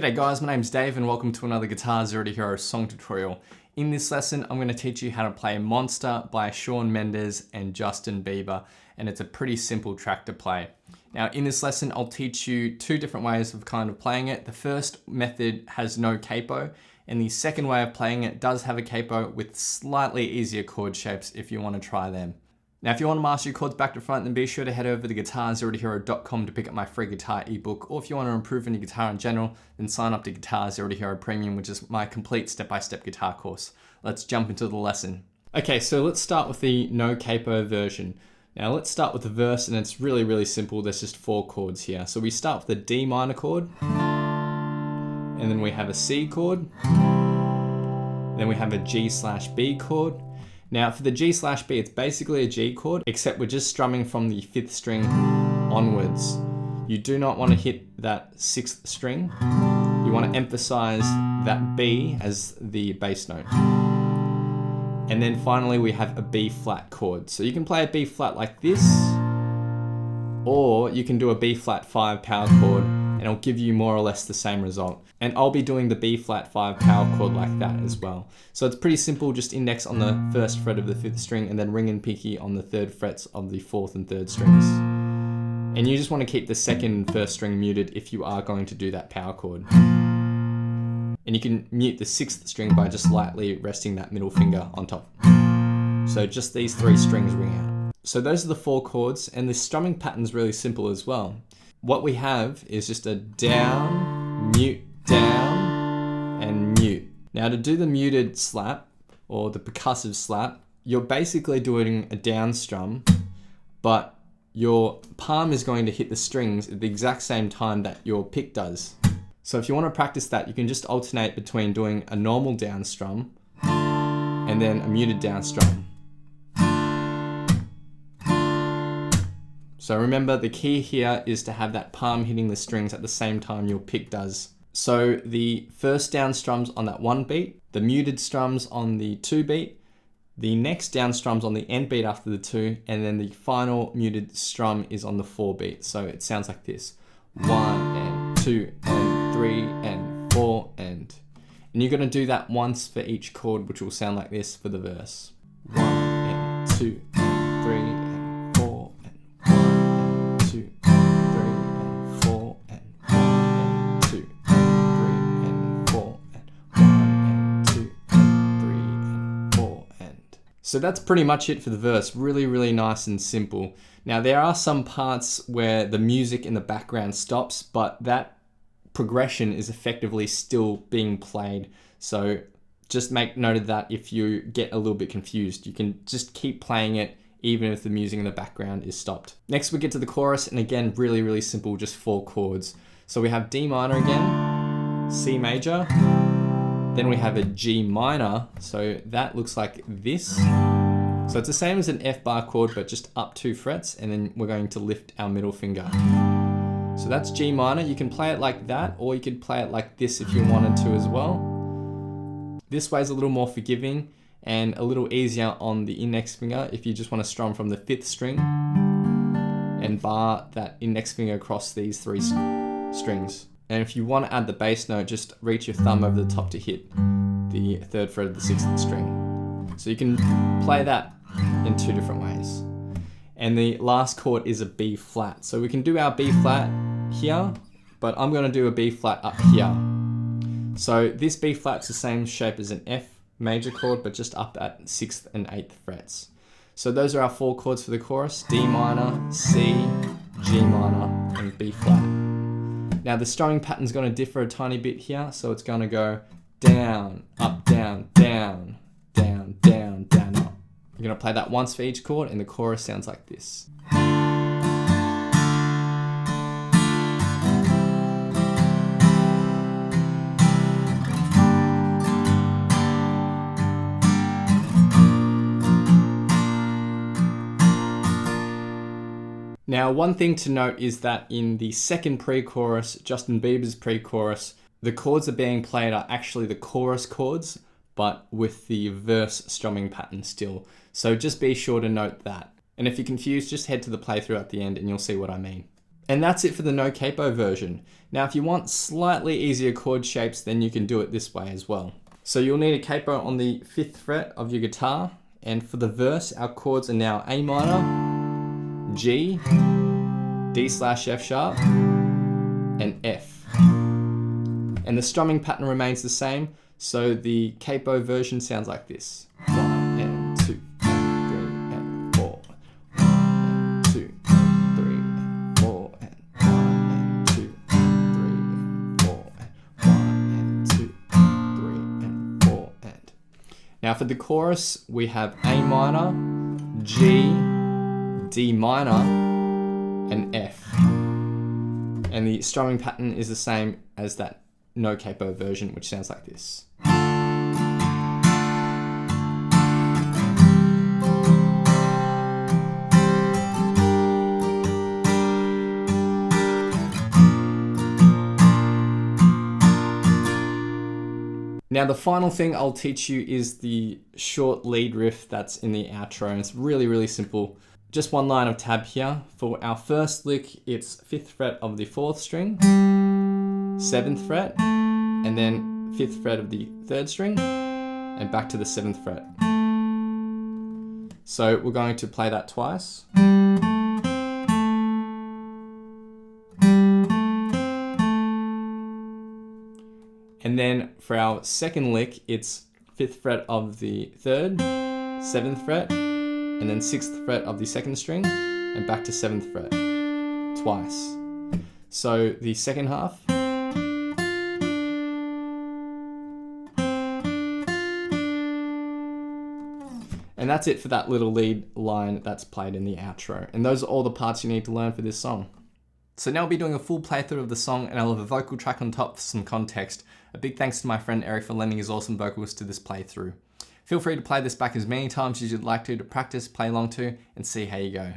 G'day guys, my name's Dave and welcome to another Guitar Zero to Hero song tutorial. In this lesson, I'm going to teach you how to play Monster by Shawn Mendes and Justin Bieber, and it's a pretty simple track to play. Now in this lesson, I'll teach you two different ways of kind of playing it. The first method has no capo, and the second way of playing it does have a capo with slightly easier chord shapes if you want to try them. Now, if you want to master your chords back to front, then be sure to head over to guitar0tohero.com to pick up my free guitar ebook. Or if you want to improve on your guitar in general, then sign up to Guitar Zero to Hero Premium, which is my complete step-by-step guitar course. Let's jump into the lesson. Okay, so let's start with the no capo version. Now let's start with the verse, and it's really simple. There's just 4 chords here. So we start with a D minor chord, and then we have a C chord, then we have a G/B chord. Now for the G/B, it's basically a G chord, except we're just strumming from the 5th string onwards. You do not want to hit that 6th string. You want to emphasize that B as the bass note. And then finally we have a B flat chord. So you can play a B flat like this, or you can do a B flat 5 power chord, and it'll give you more or less the same result. And I'll be doing the B flat 5 power chord like that as well. So it's pretty simple, just index on the 1st fret of the 5th string and then ring and pinky on the 3rd frets of the 4th and 3rd strings. And you just want to keep the 2nd and 1st string muted if you are going to do that power chord. And you can mute the 6th string by just lightly resting that middle finger on top. So just these 3 strings ring out. So those are the 4 chords, and the strumming pattern's really simple as well. What we have is just a down, mute, down, and mute. Now to do the muted slap, or the percussive slap, you're basically doing a down strum, but your palm is going to hit the strings at the exact same time that your pick does. So if you want to practice that, you can just alternate between doing a normal down strum and then a muted down strum. So remember, the key here is to have that palm hitting the strings at the same time your pick does. So the first down strum's on that 1 beat, the muted strums on the 2 beat, the next down strum's on the end beat after the 2, and then the final muted strum is on the 4 beat. So it sounds like this: 1 and 2 and 3 and 4 and you're going to do that once for each chord, which will sound like this for the verse. 1 and 2 and 3 and 4 and 1 and 2 and 3 and 4 and 1 and 2 and 3 and 4 and 1 and 2 and 3 and 4 and. So that's pretty much it for the verse. Really nice and simple. Now there are some parts where the music in the background stops, but that progression is effectively still being played. So just make note of that. If you get a little bit confused, you can just keep playing it even if the music in the background is stopped. Next we get to the chorus, and again, really simple, just 4 chords. So we have D minor again, C major, then we have a G minor, so that looks like this. So it's the same as an F bar chord, but just up 2 frets, and then we're going to lift our middle finger. So that's G minor. You can play it like that, or you could play it like this if you wanted to as well. This way is a little more forgiving and a little easier on the index finger if you just want to strum from the 5th string and bar that index finger across these 3 strings. And if you want to add the bass note, just reach your thumb over the top to hit the 3rd fret of the 6th string. So you can play that in 2 different ways. And the last chord is a B flat. So we can do our B flat here, but I'm going to do a B flat up here. So this B flat's the same shape as an F major chord, but just up at 6th and 8th frets. So those are our 4 chords for the chorus: D minor, C, G minor, and B flat. Now the strumming pattern's going to differ a tiny bit here, so it's going to go down, up, down, down, down, down, down, up. You're going to play that once for each chord, and the chorus sounds like this. Now, one thing to note is that in the second pre-chorus, Justin Bieber's pre-chorus, the chords that are being played are actually the chorus chords, but with the verse strumming pattern still. So just be sure to note that. And if you're confused, just head to the playthrough at the end and you'll see what I mean. And that's it for the no capo version. Now, if you want slightly easier chord shapes, then you can do it this way as well. So you'll need a capo on the 5th fret of your guitar. And for the verse, our chords are now A minor, G, D/F sharp, and F. And the strumming pattern remains the same, so the capo version sounds like this. 1 and 2 and 3 and 4. 1 and 2 and 3 and 4 and 1 and 2 and 3 and 4 and 1 and 2 and 3 and 4 and. Now for the chorus, we have A minor, G, D minor, and F. And the strumming pattern is the same as that no capo version, which sounds like this. Now the final thing I'll teach you is the short lead riff that's in the outro, and it's really, really simple. Just one line of tab here. For our first lick, it's 5th fret of the 4th string, 7th fret, and then 5th fret of the 3rd string, and back to the 7th fret. So we're going to play that twice. And then for our second lick, it's 5th fret of the 3rd, 7th fret, and then 6th fret of the 2nd string, and back to 7th fret, twice. So the second half. And that's it for that little lead line that's played in the outro. And those are all the parts you need to learn for this song. So now I'll be doing a full playthrough of the song, and I'll have a vocal track on top for some context. A big thanks to my friend Eric for lending his awesome vocals to this playthrough. Feel free to play this back as many times as you'd like to practice, play along to, and see how you go.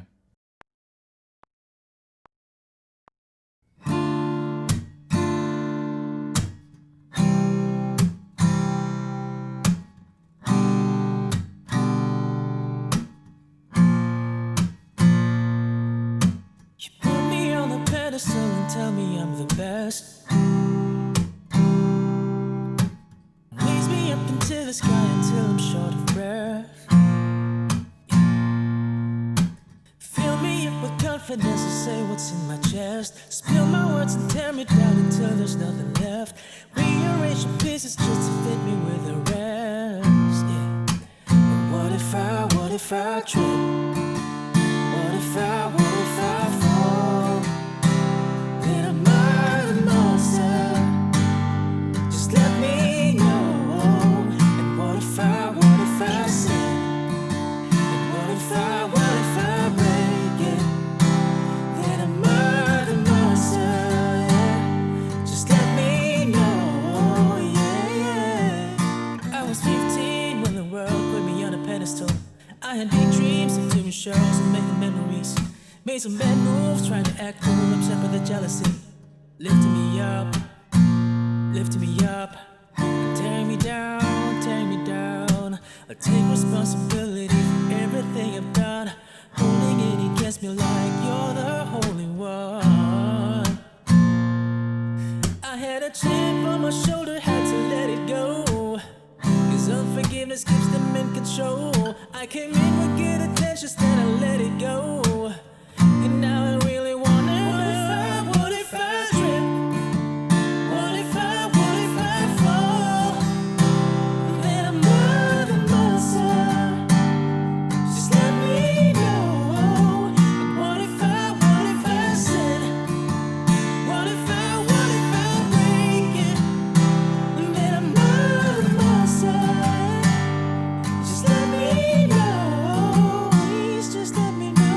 You put me on a pedestal and tell me I'm the best. Raise me up into the sky until I'm short of breath. Fill me up with confidence to say what's in my chest. Spill my words and tear me down until there's nothing left. Rearrange the pieces just to fit me with the rest. Yeah. But what if I trip? What if I fall? Then am I the monster? Just let me know. And what if I sin? And what if I break it? Then am I the monster? Yeah. Just let me know. Yeah. I was 15 when the world put me on a pedestal. I had big dreams of doing shows and making memories. Made some bad moves, trying to act cool, upset by the jealousy. Lifting me up, and tearing me down. I take responsibility for everything I've done. Holding it against me like you're the holy one. I had a chip on my shoulder, had to let it go. Cause unforgiveness keeps them in control. I came in with good intentions, then I let it go. And now I really wanna know. What if I trip? What if I fall? Then I'm not the monster. Just let me know. And what if I sin? What if I break it? And then I'm not the monster. Just let me know. Please just let me know.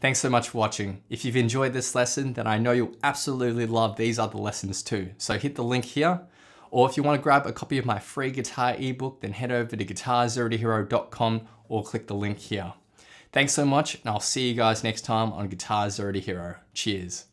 Thanks so much for watching. If you've enjoyed this lesson, then I know you'll absolutely love these other lessons too. So hit the link here. Or if you want to grab a copy of my free guitar ebook, then head over to guitarzerotohero.com or click the link here. Thanks so much, and I'll see you guys next time on Guitar Zero to Hero. Cheers.